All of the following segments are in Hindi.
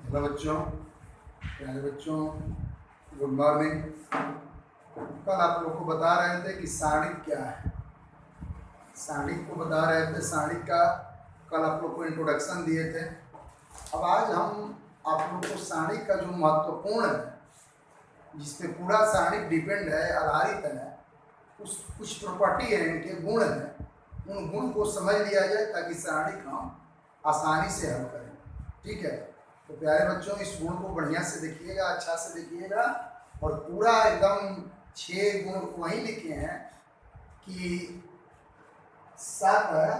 हेलो बच्चों, प्यारे बच्चों, गुड मॉर्निंग। कल आप लोग को बता रहे थे कि सारणिक क्या है। सारणिक को बता रहे थे, सारणिक का कल आप लोग को इंट्रोडक्शन दिए थे। अब आज हम आप लोग को सारणिक का जो महत्वपूर्ण है, जिसपे पूरा सारणिक डिपेंड है, आधारित है, उस कुछ प्रॉपर्टी है, इनके गुण हैं, उन गुण को समझ लिया जाए ताकि सारणिक हम आसानी से हल करें। ठीक है, तो प्यारे बच्चों, इस गुण को बढ़िया से देखिएगा, अच्छा से देखिएगा, और पूरा एकदम 6 गुण वहीं लिखे हैं कि 7 है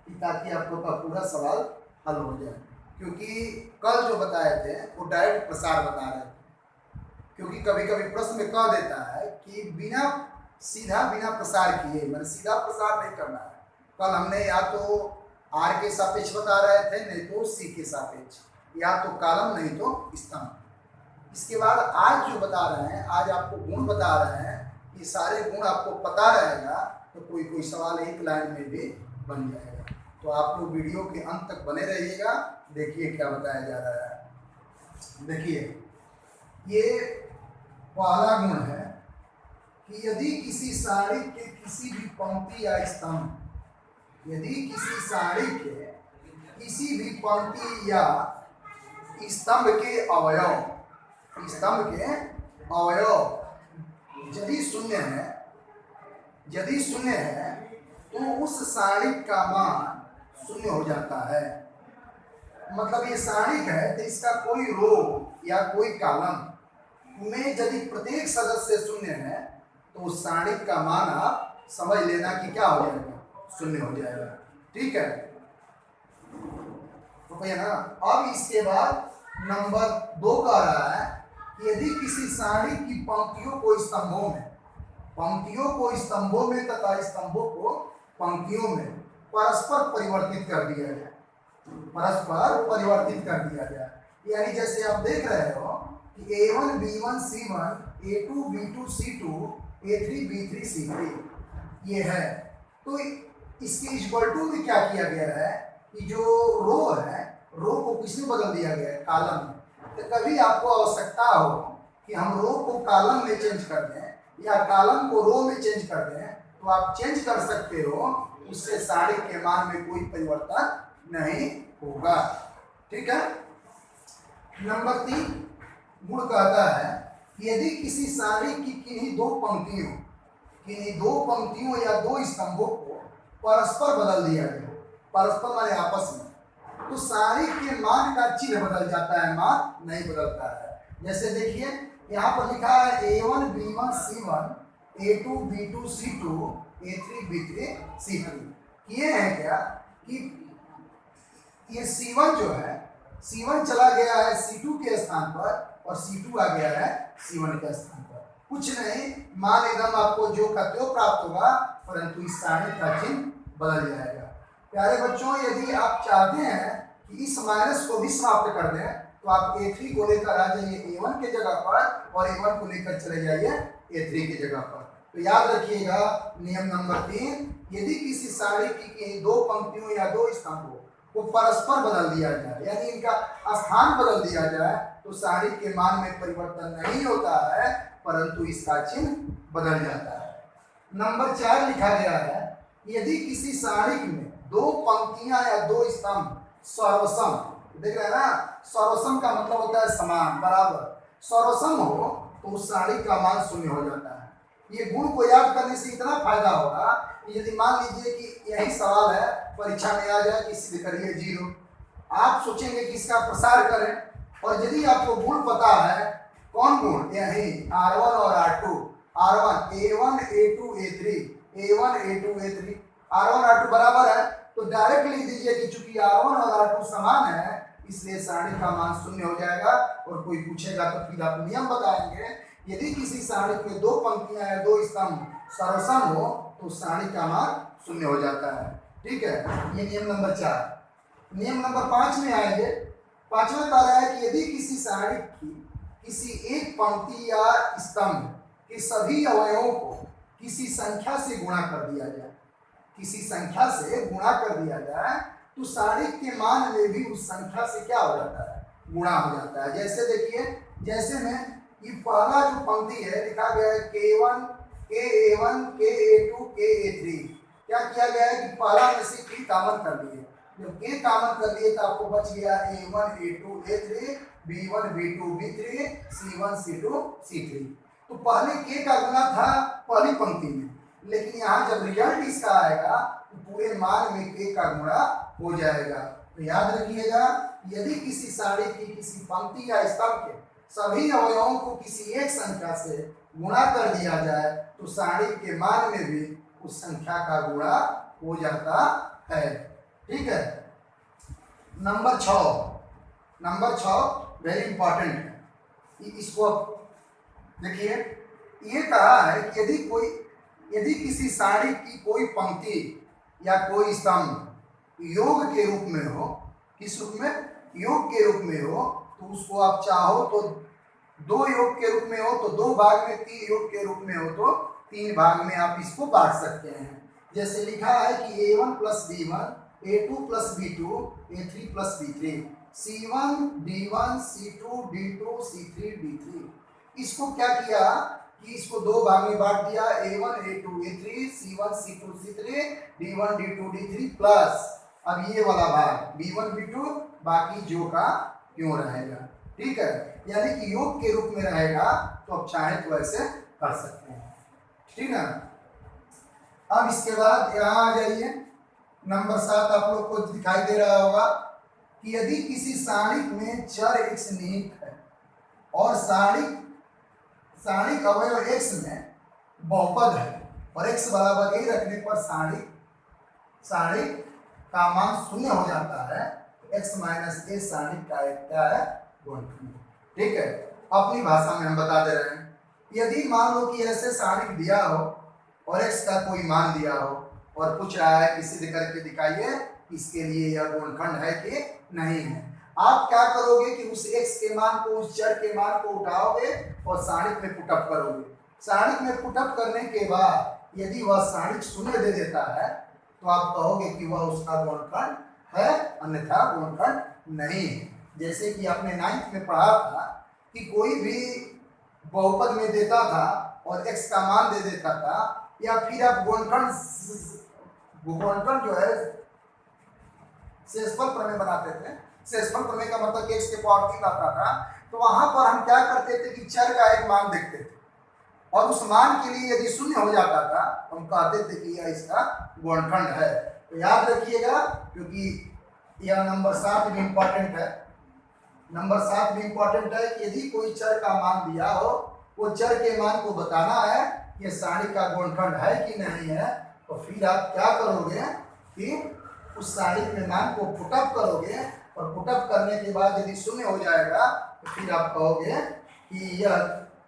कि ताकि आप लोग का पूरा सवाल हल हो जाए। क्योंकि कल जो बताए थे वो डायरेक्ट प्रसार बता रहे थे, क्योंकि कभी कभी प्रश्न में कह देता है कि बिना प्रसार किए, मैंने सीधा प्रसार नहीं करना है। कल हमने या तो आर के सापेक्ष बता रहे थे, नहीं तो सी के सापेक्ष, या तो कॉलम नहीं तो स्तंभ। इसके बाद आज जो बता रहे हैं, आज आपको गुण बता रहे हैं, ये सारे गुण आपको पता रहेगा तो कोई कोई सवाल एक लाइन में भी बन जाएगा। तो आप लोग वीडियो के अंत तक बने रहिएगा, देखिए क्या बताया जा रहा है। देखिए, ये पहला गुण है कि यदि किसी सारणी के किसी भी पंक्ति या स्तंभ, यदि किसी सारणी के किसी भी पंक्ति या स्तंभ के अवयव यदि शून्य है तो उस सारणिक का मान शून्य हो जाता है। मतलब ये सारणिक है तो इसका कोई रो या कोई कॉलम में यदि प्रत्येक सदस्य शून्य है तो उस सारणिक का मान आप समझ लेना कि क्या हो जाएगा, शून्य हो जाएगा। ठीक है, तो भैया ना। अब इसके बाद नंबर 2 कह रहा है कि यदि किसी सारणी की पंक्तियों को स्तंभों में तथा स्तंभों को पंक्तियों में परस्पर परिवर्तित कर दिया जाए, यानी जैसे आप देख रहे हो कि A1 B1 C1 A2 B2 C2 A3 B3 C3 ये है। तो इसके इक्वल टू में क्या किया गया है कि जो रो है, रो को किसमें बदल दिया गया है, कॉलम में। तो कभी आपको आवश्यकता हो कि हम रो को कॉलम में चेंज कर दें या कॉलम को रो में चेंज कर दें, तो आप चेंज कर सकते हो, उससे सारणिक के मान में कोई परिवर्तन नहीं होगा। ठीक है। नंबर 3 गुण कहता है कि यदि किसी सारणी की किन्हीं दो पंक्तियों या दो स्तंभों को परस्पर बदल दिया गया, परस्पर माने आपस में, तो सारणी के मान का चिन्ह बदल जाता है, मान नहीं बदलता है। जैसे देखिए, यहाँ पर लिखा है A1 B1 C1 A2 B2 C2 A3 B3 C3। ये है क्या कि ये C1 जो है, C1 चला गया है C2 के स्थान पर और C2 आ गया है C1 के स्थान पर। कुछ नहीं, मान एकदम आपको जो का त्यो प्राप्त होगा, परंतु इस सारणी का चिन्ह बदल जाएगा। प्यारे बच्चों, यदि आप चाहते हैं कि इस माइनस को भी समाप्त कर दें, तो आप A3 को लेकर आ जाइए A1 के जगह पर और A1 को लेकर चले जाइए A3 की जगह पर। तो याद रखिएगा नियम नंबर 3, यदि किसी सारणी की दो पंक्तियों या दो स्तंभों को परस्पर बदल दिया जाए, यानी इनका स्थान बदल दिया जाए, तो सारणी के मान में परिवर्तन नहीं होता है, परंतु इसका चिन्ह बदल जाता है। नंबर 4 लिखा गया है, यदि किसी सारणी में दो पंक्तियां या दो स्तंभ सर्वसम, देख रहे हैं ना, सर्वसम का मतलब होता है समान, बराबर, सर्वसम हो तो उस सारणी का मान शून्य हो जाता है। ये गुण को याद करने से इतना फायदा होगा कि यदि मान लीजिए कि यही सवाल है, परीक्षा में आ जाए कि सिद्ध करिए 0, आप सोचेंगे कि इसका प्रसार करें, और यदि आपको गुण पता है, कौन गुण, यही R1 और R2, R1 A1 A2 A3 A1 A2 A3 R1 R2 बराबर है, तो डायरेक्ट लिख दीजिए कि चूंकि R1 और R2 समान है, इसलिए सारणी का मान शून्य हो जाएगा। और कोई पूछेगा तो फिर आप नियम बताएंगे, यदि किसी सारणी में दो पंक्तियां या दो स्तंभ सर्वसम हो तो सारणी का मान शून्य हो जाता है। ठीक है, ये नियम नंबर 4। नियम नंबर 5 में आएंगे। 5वां कह रहा है कि यदि किसी सारणी की किसी एक पंक्ति या स्तंभ के सभी अवयवों को किसी संख्या से गुणा कर दिया जाए, तो सारणी के मान में भी उस संख्या से क्या हो जाता है, गुणा हो जाता है। जैसे देखिए, जैसे में ये पहला जो पंक्ति है लिखा गया है K1 KA1 KA2 KA3, क्या किया गया है कि पहला में से K कॉमन कर लिए। जब K कॉमन कर लिए तो आपको बच गया A1 A2 A3 B1 B2 B3 C1 C2 C3। तो पहले K का गुना था पहली पंक्ति में, लेकिन यहाँ जब रिजल्ट इसका आएगा तो पूरे मान में K का गुणा हो जाएगा। तो याद रखिएगा, यदि किसी सारणी की किसी पंक्ति या स्तंभ के सभी अवयवों को किसी एक संख्या से गुणा कर दिया जाए तो सारणी के मान में भी उस संख्या का गुणा हो जाता है। ठीक है। नंबर 6 वेरी इंपॉर्टेंट है। इसको देखिए, ये कहा है कि यदि किसी सारणी की कोई पंक्ति या कोई स्तंभ योग के रूप में हो, किस रूप में, योग के रूप में हो, तो उसको आप चाहो तो 2 योग के रूप में हो तो 2 भाग में, 3 योग के रूप में हो तो 3 भाग में आप इसको बांट सकते हैं। जैसे लिखा है कि A1 + B1 A2 + B2 A3 + B3 C1 D1 C2 D2 C3 D3। इसको क्या किया कि इसको 2 भाग में बांट दिया, A1 A2 A3 C1 C2 C3 D1 D2 D3 plus अब ये वाला भाग B1 B2 बाकी जो का क्यों रहेगा। ठीक है, यानी कि योग के रूप में रहेगा तो आप चाहे तो ऐसे कर सकते हैं। ठीक है। अब इसके बाद यहाँ आ जाइए, नंबर 7 आप लोग को दिखाई दे रहा होगा कि यदि किसी सारणी में चर x निहित है और सारणिक अवयव x में बहुपद है और x बराबर a रखने पर सारणी का मान 0 हो जाता है, तो x - a सारणी का क्या है, गुणनखंड। ठीक है, अपनी भाषा में हम बता दे रहे हैं। यदि मान लो कि ऐसे सारणी दिया हो और x का कोई मान दिया हो और पूछ रहा है कि सिद्ध करके दिखाइए इसके लिए यह गुणनखंड है कि नहीं है, आप क्या करोगे कि उस x के मान को, उस चर के मान को उठाओगे और सारणिक में पुटअप करोगे। सारणिक में पुटअप करने के बाद यदि वह सारणिक 0 दे देता है तो आप कहोगे कि वह उसका गुणनखंड है, अन्यथा गुणनखंड नहीं है। जैसे कि आपने 9th में पढ़ा था कि कोई भी बहुपद में देता था और x का मान दे देता था, या फिर आप गुणनखंड जो है शेषफल प्रमेय बनाते थे। शेषफल प्रमेय का मतलब x के पावर 3 आता था, तो वहां पर हम क्या करते थे कि चर का एक मान देखते थे और उस मान के लिए यदि 0 हो जाता था तो हम कहते थे कि यह इसका गुणनखंड है। तो याद रखिएगा, क्योंकि यह नंबर 7 भी इंपॉर्टेंट है। नंबर 7 भी इंपॉर्टेंट है कि यदि कोई चर का मान दिया हो, वो चर के मान को बताना है कि सारणी का गुणनखंड है कि नहीं है, तो फिर आप क्या करोगे कि उस सारणी के मान को पुटअप करोगे और पुटअप करने के बाद यदि 0 हो जाएगा तो फिर आप कहोगे कि यह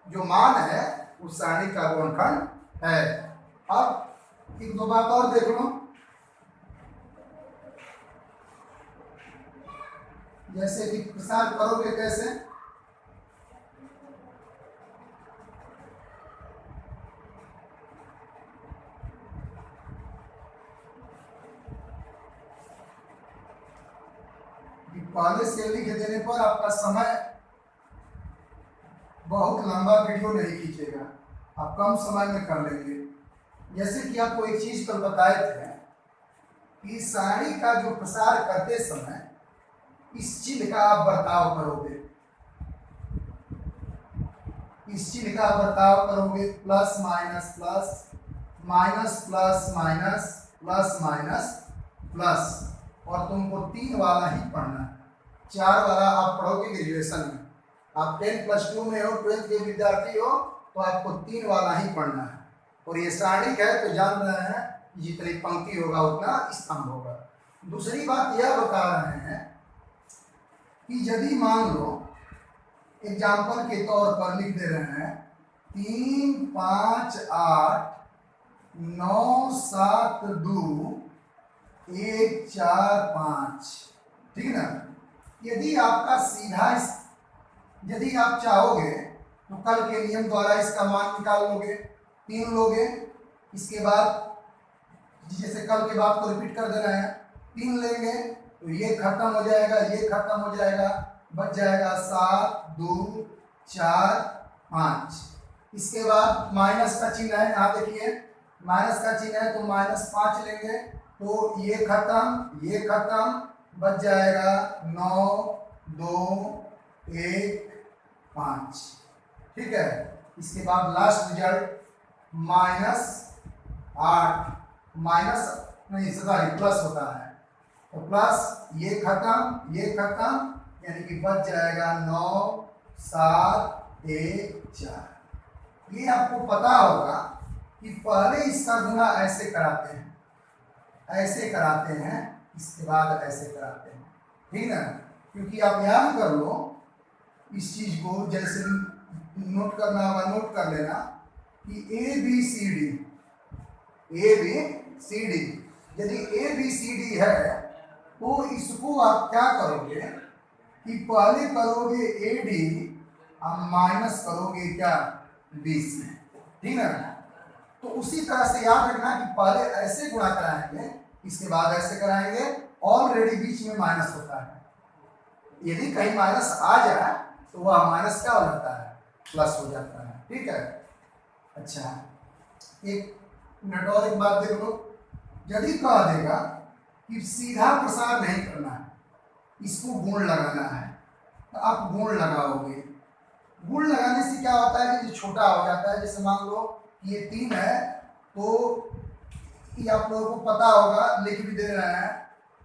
जो मान है उस सारणी का गुणनखंड है। अब एक दो बात और देख लो, जैसे कि प्रसार करोगे कैसे, पहले से लिख देने पर आपका समय बहुत लंबा वीडियो नहीं खींचेगा, आप कम समय में कर लेंगे। जैसे कि आपको एक चीज कल बताए थे कि सारणी का जो प्रसार करते समय इस चिन्ह का आप बर्ताव करोगे, इस चिन्ह का बर्ताव करोगे, plus minus plus minus plus minus plus minus plus, और तुमको 3 वाला ही पढ़ना है। 4 वाला आप पढ़ोगे ग्रेजुएशन में, आप 10+2 में हो, 12th के विद्यार्थी हो, तो आपको 3 वाला ही पढ़ना है। और ये सारणिक है तो जान रहे हैं जितनी पंक्ति होगा उतना स्तंभ होगा। दूसरी बात यह बता रहे हैं कि यदि मान लो एग्जाम्पल के तौर पर लिख दे रहे हैं 3 5 8 9 7 2 1 4 5, ठीक है ना। यदि आपका सीधा यदि आप चाहोगे तो कल के नियम द्वारा इसका मान निकाल लोगे, 3 लोगे, इसके बाद जैसे कल के बात को रिपीट कर दे रहे हैं, 3 लेंगे तो ये खत्म हो जाएगा, ये खत्म हो जाएगा, बच जाएगा 7 2 4 5। इसके बाद माइनस का चिन्ह है, यहाँ देखिए माइनस का चिन्ह है तो -5 लेंगे, तो ये खत्म, बच जाएगा 9 2 1 5। ठीक है, इसके बाद लास्ट रिजल्ट -8 माइनस नहीं सॉरी प्लस होता है, तो प्लस ये खत्म, यानी कि बच जाएगा 9 7 1 4। ये आपको पता होगा कि पहले इसका गुना ऐसे कराते हैं, इसके बाद ऐसे कराते हैं, ठीक ना, क्योंकि आप याद कर लो इस चीज को, जैसे नोट करना होगा, नोट कर लेना कि ए बी सी डी, यदि ए बी सी डी है तो इसको आप क्या करोगे कि पहले करोगे ए डी और माइनस करोगे क्या बी सी, ठीक है। तो उसी तरह से याद रखना कि पहले ऐसे गुणा कराएंगे, इसके बाद ऐसे कराएंगे, ऑलरेडी बीच में माइनस होता है, यदि कहीं माइनस आ जाए तो वह माइनस क्या हो जाता है, प्लस हो जाता है, ठीक है। अच्छा, एक मिनट और एक बात देख लो, यदि कह देगा कि सीधा प्रसार नहीं करना है, इसको गुण लगाना है, तो आप गुण लगाओगे। गुण लगाने से क्या होता है कि जो छोटा हो जाता है, जैसे मान लो ये 3 है, तो ये आप लोगों को पता होगा, लिख भी दे रहे हैं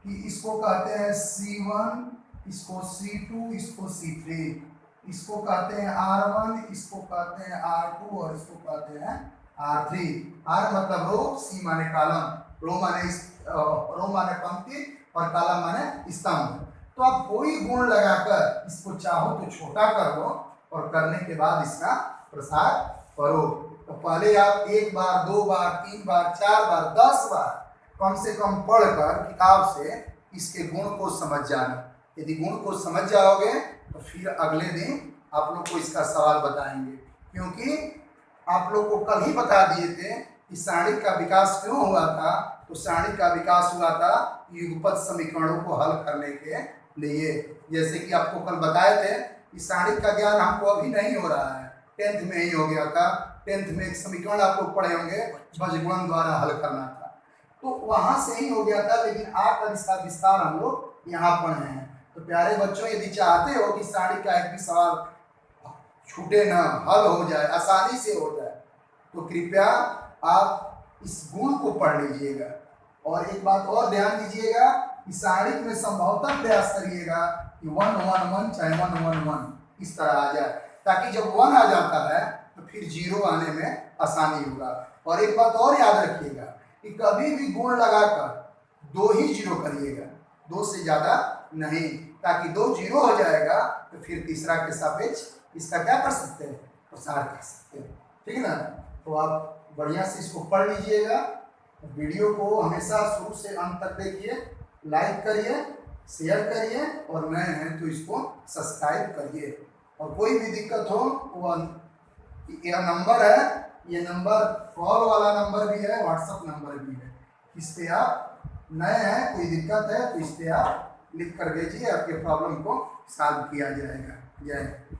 कि इसको कहते हैं C1, इसको C2, इसको C3, इसको कहते हैं R1, इसको कहते हैं R2 और इसको कहते हैं R3। R मतलब रो, C माने कॉलम, रो माने पंक्ति और कॉलम माने स्तंभ। तो आप कोई गुण लगाकर इसको चाहो तो छोटा कर लो और करने के बाद इसका प्रसार करो। तो पहले आप 1 बार 2 बार 3 बार 4 बार 10 बार कम से कम पढ़कर किताब से इसके गुण को समझ जाना। यदि गुण को समझ जाओगे तो फिर अगले दिन आप लोग को इसका सवाल बताएंगे, क्योंकि आप लोग को कल ही बता दिए थे कि सारणी का विकास क्यों हुआ था। तो सारणी का विकास हुआ था युगपत समीकरणों को हल करने के लिए। जैसे कि आपको कल बताए थे कि सारणी का ज्ञान हमको अभी नहीं हो रहा है, 10th में ही हो गया था। 10th में एक समीकरण आप लोग पढ़े होंगे, बीजगणन द्वारा हल करना था, तो वहां से ही हो गया था, लेकिन आकर इसका विस्तार हम लोग यहाँ पढ़े हैं। तो प्यारे बच्चों, यदि चाहते हो कि सारणी का एक भी सवाल छूटे ना, हल हो जाए, आसानी से हो जाए, तो कृपया आप इस गुण को पढ़ लीजिएगा। और एक बात और ध्यान दीजिएगा कि सारणी में संभवतः प्रयास करिएगा कि 1 1 1 चाहे 1 1 1 इस तरह आ जाए, ताकि जब 1 आ जाता है तो फिर 0 आने में आसानी होगा। और एक बात और याद रखिएगा कि कभी भी गुण लगाकर 2 ही 0 करिएगा, 2 से ज़्यादा नहीं, ताकि 2 0 हो जाएगा तो फिर तीसरा के सापेक्ष इसका क्या कर सकते हैं, प्रसार कर सकते हैं, ठीक है ना। तो आप बढ़िया से इसको पढ़ लीजिएगा। वीडियो को हमेशा शुरू से अंत तक देखिए, लाइक करिए, शेयर करिए, और नए हैं तो इसको सब्सक्राइब करिए। और कोई भी दिक्कत हो वो यह नंबर है, ये नंबर कॉल वाला नंबर भी है, व्हाट्सएप नंबर भी है, इस पे आप नए हैं, कोई दिक्कत है तो इस पे आप लिख कर भेजिए, आपके प्रॉब्लम को सॉल्व किया जाएगा। जय हिंद।